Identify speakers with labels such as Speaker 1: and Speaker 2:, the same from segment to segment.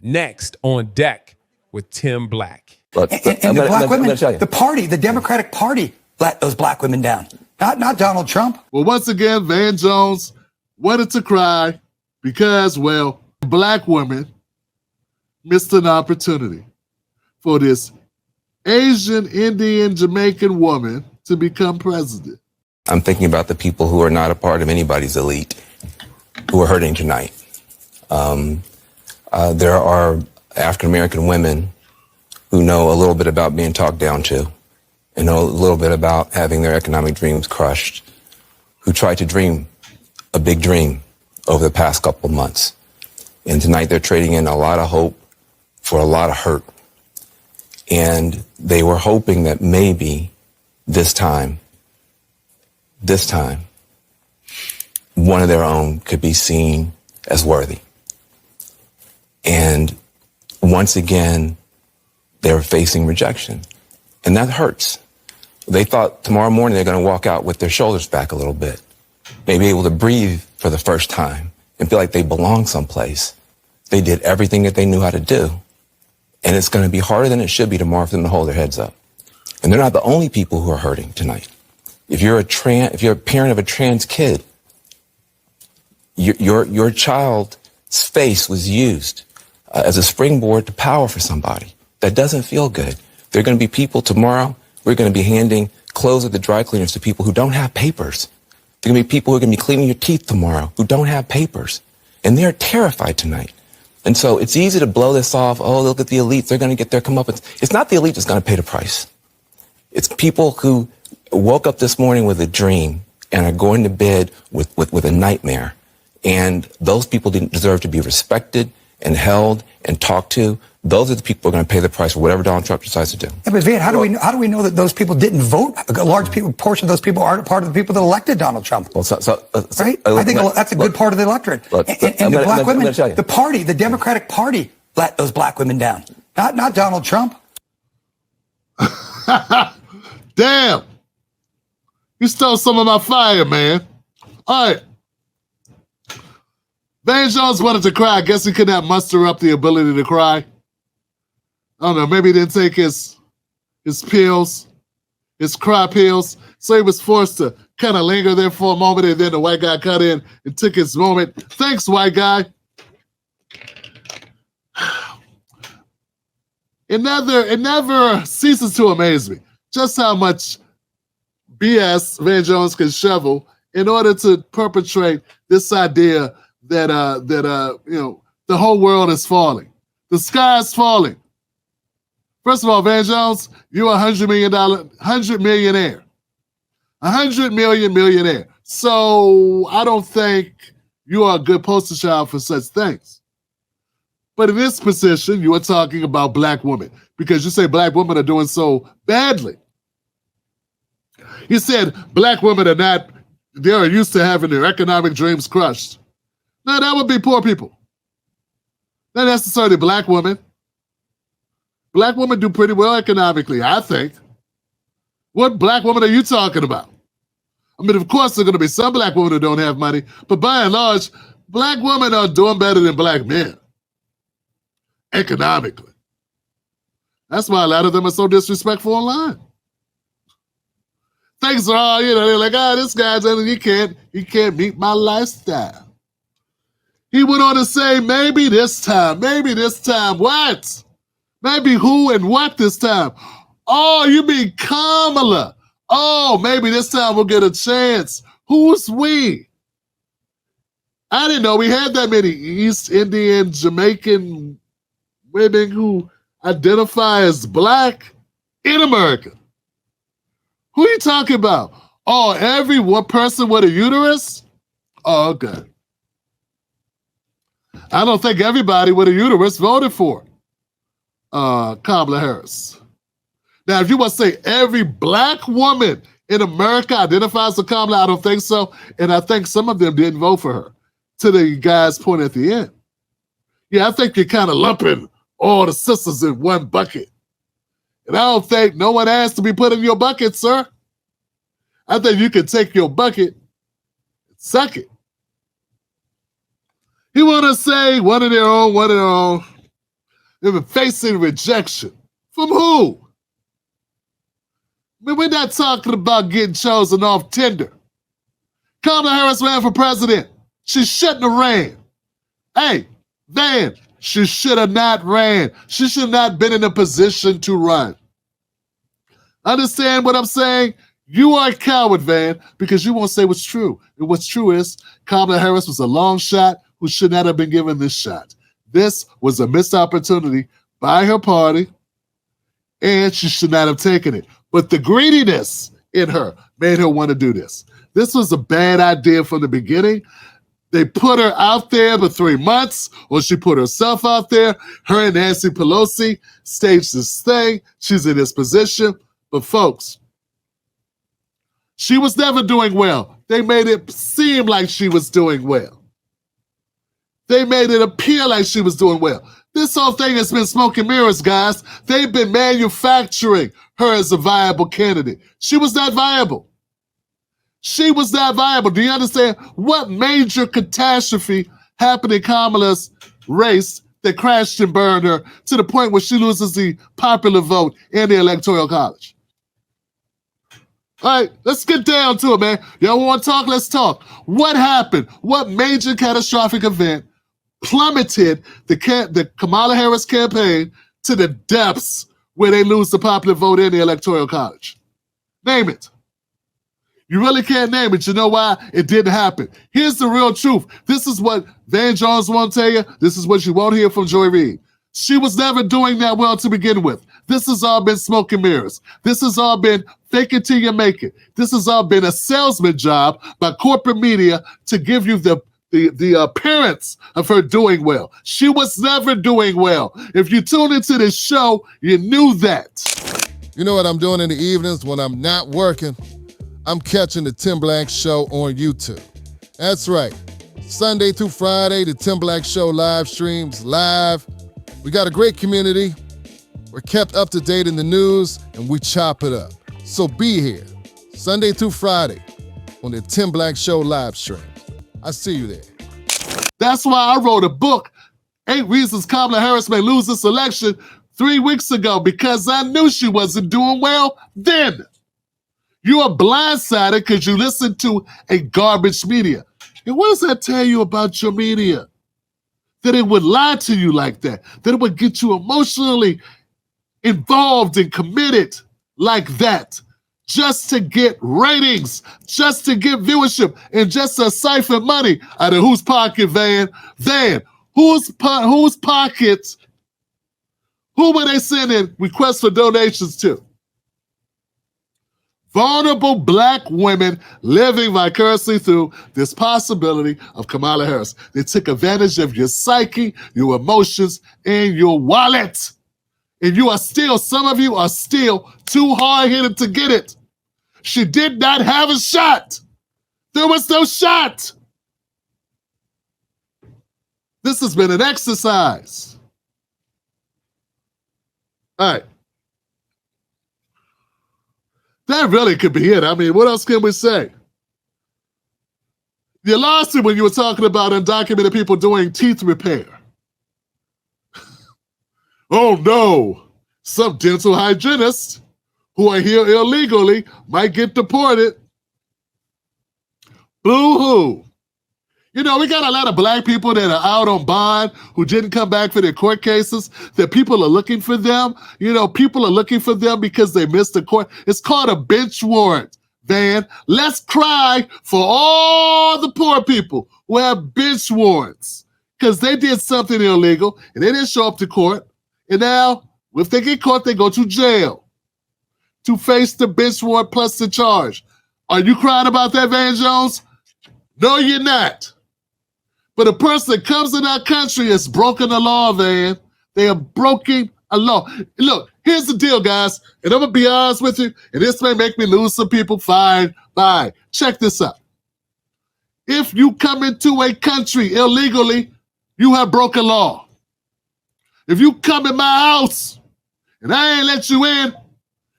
Speaker 1: Next on deck with Tim Black.
Speaker 2: Look, and the black women, the party, the Democratic Party, let those black women down. Not Donald Trump.
Speaker 3: Well, once again, Van Jones wanted to cry because, well, black women missed an opportunity for this Asian, Indian, Jamaican woman to become president.
Speaker 4: I'm thinking about the people who are not a part of anybody's elite who are hurting tonight. There are African-American women who know a little bit about being talked down to and know a little bit about having their economic dreams crushed, who tried to dream a big dream over the past couple of months. And tonight they're trading in a lot of hope for a lot of hurt. And they were hoping that maybe this time, one of their own could be seen as worthy. And once again, they were facing rejection. And that hurts. They thought tomorrow morning they're going to walk out with their shoulders back a little bit, maybe able to breathe for the first time and feel like they belong someplace. They did everything that they knew how to do. And it's going to be harder than it should be tomorrow for them to hold their heads up. And they're not the only people who are hurting tonight. If you're a parent of a trans kid, your child's face was used as a springboard to power for somebody. That doesn't feel good. There are going to be people tomorrow, we're going to be handing clothes at the dry cleaners to people who don't have papers. There are going to be people who are going to be cleaning your teeth tomorrow who don't have papers. And they're terrified tonight. And so it's easy to blow this off. Oh, look at the elites. They're going to get their comeuppance. It's not the elite that's going to pay the price. It's people who woke up this morning with a dream and are going to bed with a nightmare. And those people didn't deserve to be respected and held and talked to. Those are the people who are going to pay the price for whatever Donald Trump decides to do.
Speaker 2: Yeah, but Van, how do we know that those people didn't vote? A large portion of those people aren't part of the people that elected Donald Trump. Well, right? I think that's a good part of the electorate. And the black women, the party, the Democratic Party, let those black women down. Not Donald Trump.
Speaker 3: Damn. You stole some of my fire, man. All right. Van Jones wanted to cry. I guess he could not muster up the ability to cry. I don't know. Maybe he didn't take his pills, his cry pills. So he was forced to kind of linger there for a moment, and then the white guy cut in and took his moment. Thanks, white guy. It never ceases to amaze me just how much BS Van Jones can shovel in order to perpetrate this idea that the whole world is falling. The sky is falling. First of all, Van Jones, you're $100 millionaire. $100 millionaire. So I don't think you are a good poster child for such things. But in this position, you are talking about black women because you say black women are doing so badly. You said black women they're used to having their economic dreams crushed. No, that would be poor people. Not necessarily black women. Black women do pretty well economically, I think. What black women are you talking about? I mean, of course, there are going to be some black women who don't have money, but by and large, black women are doing better than black men economically. That's why a lot of them are so disrespectful online. Things are all, they're like, this guy's he can't meet my lifestyle. He went on to say, maybe this time, what? Maybe who and what this time? Oh, you mean Kamala. Oh, maybe this time we'll get a chance. Who's we? I didn't know we had that many East Indian, Jamaican women who identify as black in America. Who are you talking about? Oh, every one person with a uterus? Oh, okay. I don't think everybody with a uterus voted for Kamala Harris. Now, if you want to say every black woman in America identifies as Kamala, I don't think so. And I think some of them didn't vote for her, to the guy's point at the end. Yeah, I think you're kind of lumping all the sisters in one bucket. And I don't think no one asked to be put in your bucket, sir. I think you can take your bucket and suck it. He want to say one of their own. They've been facing rejection. From who? I mean, we're not talking about getting chosen off Tinder. Kamala Harris ran for president. She shouldn't have ran. Hey, Van, she should have not ran. She should have not been in a position to run. Understand what I'm saying? You are a coward, Van, because you won't say what's true. And what's true is Kamala Harris was a long shot who should not have been given this shot. This was a missed opportunity by her party, and she should not have taken it. But the greediness in her made her want to do this. This was a bad idea from the beginning. They put her out there for 3 months, or she put herself out there. Her and Nancy Pelosi staged this thing. She's in this position. But folks, she was never doing well. They made it seem like she was doing well. They made it appear like she was doing well. This whole thing has been smoke and mirrors, guys. They've been manufacturing her as a viable candidate. She was not viable. She was not viable. Do you understand what major catastrophe happened in Kamala's race that crashed and burned her to the point where she loses the popular vote in the Electoral College? All right, let's get down to it, man. Y'all want to talk? Let's talk. What happened? What major catastrophic event plummeted the Kamala Harris campaign to the depths where they lose the popular vote in the Electoral College? Name it. You really can't name it. You know why? It didn't happen. Here's the real truth. This is what Van Jones won't tell you. This is what you won't hear from Joy Reid. She was never doing that well to begin with. This has all been smoke and mirrors. This has all been fake it till you make it. This has all been a salesman job by corporate media to give you the appearance of her doing well. She was never doing well. If you tune into this show, you knew that.
Speaker 5: You know what I'm doing in the evenings when I'm not working? I'm catching the Tim Black Show on YouTube. That's right. Sunday through Friday, the Tim Black Show live streams live. We got a great community. We're kept up to date in the news, and we chop it up. So be here, Sunday through Friday, on the Tim Black Show live stream. I see you there.
Speaker 3: That's why I wrote a book, 8 Reasons Kamala Harris May Lose This Election, 3 weeks ago, because I knew she wasn't doing well then. You are blindsided because you listen to a garbage media. And what does that tell you about your media? That it would lie to you like that. That it would get you emotionally involved and committed like that. Just to get ratings, just to get viewership, and just to siphon money out of whose pocket, Van? Van, whose pockets? Who were they sending requests for donations to? Vulnerable Black women living vicariously through this possibility of Kamala Harris. They took advantage of your psyche, your emotions, and your wallet. And you are still, some of you are still too hard-headed to get it. She did not have a shot. There was no shot. This has been an exercise. All right. That really could be it. I mean, what else can we say? You lost it when you were talking about undocumented people doing teeth repair. Oh no, some dental hygienists who are here illegally might get deported. Boo-hoo. You know, we got a lot of Black people that are out on bond who didn't come back for their court cases, that people are looking for them. You know, people are looking for them because they missed the court. It's called a bench warrant, Van. Let's cry for all the poor people who have bench warrants because they did something illegal and they didn't show up to court. And now, if they get caught, they go to jail to face the bench warrant plus the charge. Are you crying about that, Van Jones? No, you're not. But a person that comes in our country has broken the law, Van. They are breaking a law. Look, here's the deal, guys. And I'm going to be honest with you, and this may make me lose some people. Fine, bye. Check this out. If you come into a country illegally, you have broken law. If you come in my house and I ain't let you in,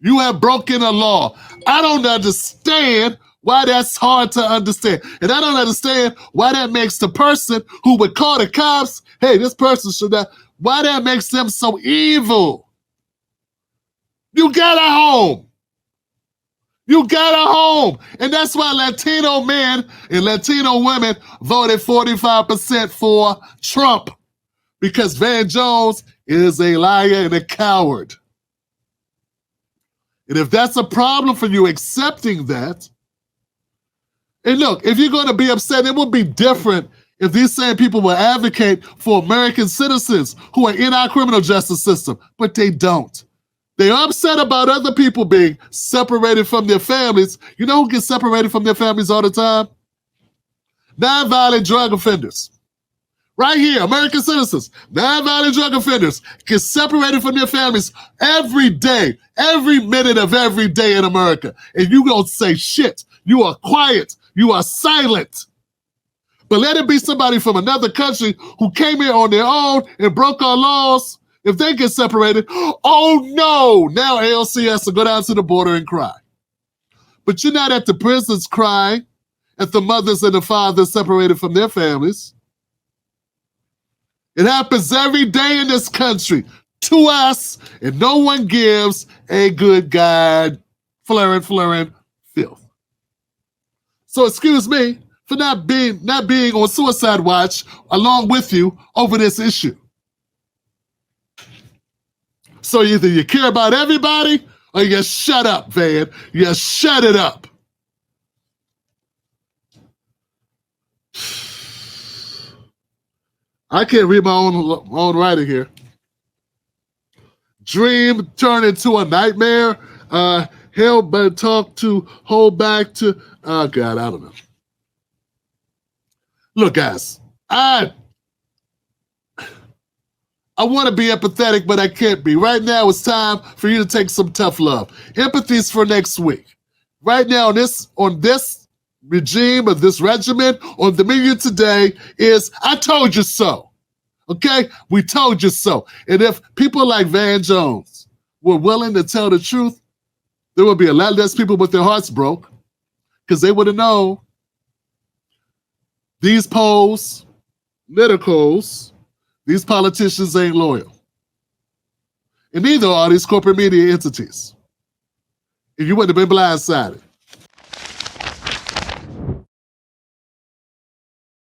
Speaker 3: you have broken a law. I don't understand why that's hard to understand. And I don't understand why that makes the person who would call the cops, hey, this person should not, Why that makes them so evil? You got a home. You got a home. And that's why Latino men and Latino women voted 45% for Trump. Because Van Jones is a liar and a coward. And if that's a problem for you accepting that, and look, if you're going to be upset, it would be different if these same people will advocate for American citizens who are in our criminal justice system, but they don't. They're upset about other people being separated from their families. You know who gets separated from their families all the time? Nonviolent drug offenders. Right here, American citizens, nonviolent drug offenders get separated from their families every day, every minute of every day in America. And you don't say shit. You are quiet. You are silent. But let it be somebody from another country who came here on their own and broke our laws. If they get separated, oh no, now AOC has to go down to the border and cry. But you're not at the prisons crying at the mothers and the fathers separated from their families. It happens every day in this country to us, and no one gives a good God flaring filth. So excuse me for not being on suicide watch along with you over this issue. So either you care about everybody or you shut up, Van. You shut it up. I can't read my own writing here. Dream turned into a nightmare. Hell but talk to hold back to, oh God, I don't know. Look, guys, I want to be empathetic, but I can't be. Right now, it's time for you to take some tough love. Empathy's for next week. Right now, on this regime, of this regimen, on the menu today is, I told you so. Okay? We told you so. And if people like Van Jones were willing to tell the truth, there would be a lot less people with their hearts broke because they would have known these polls, politicals, these politicians ain't loyal. And neither are these corporate media entities. And you wouldn't have been blindsided.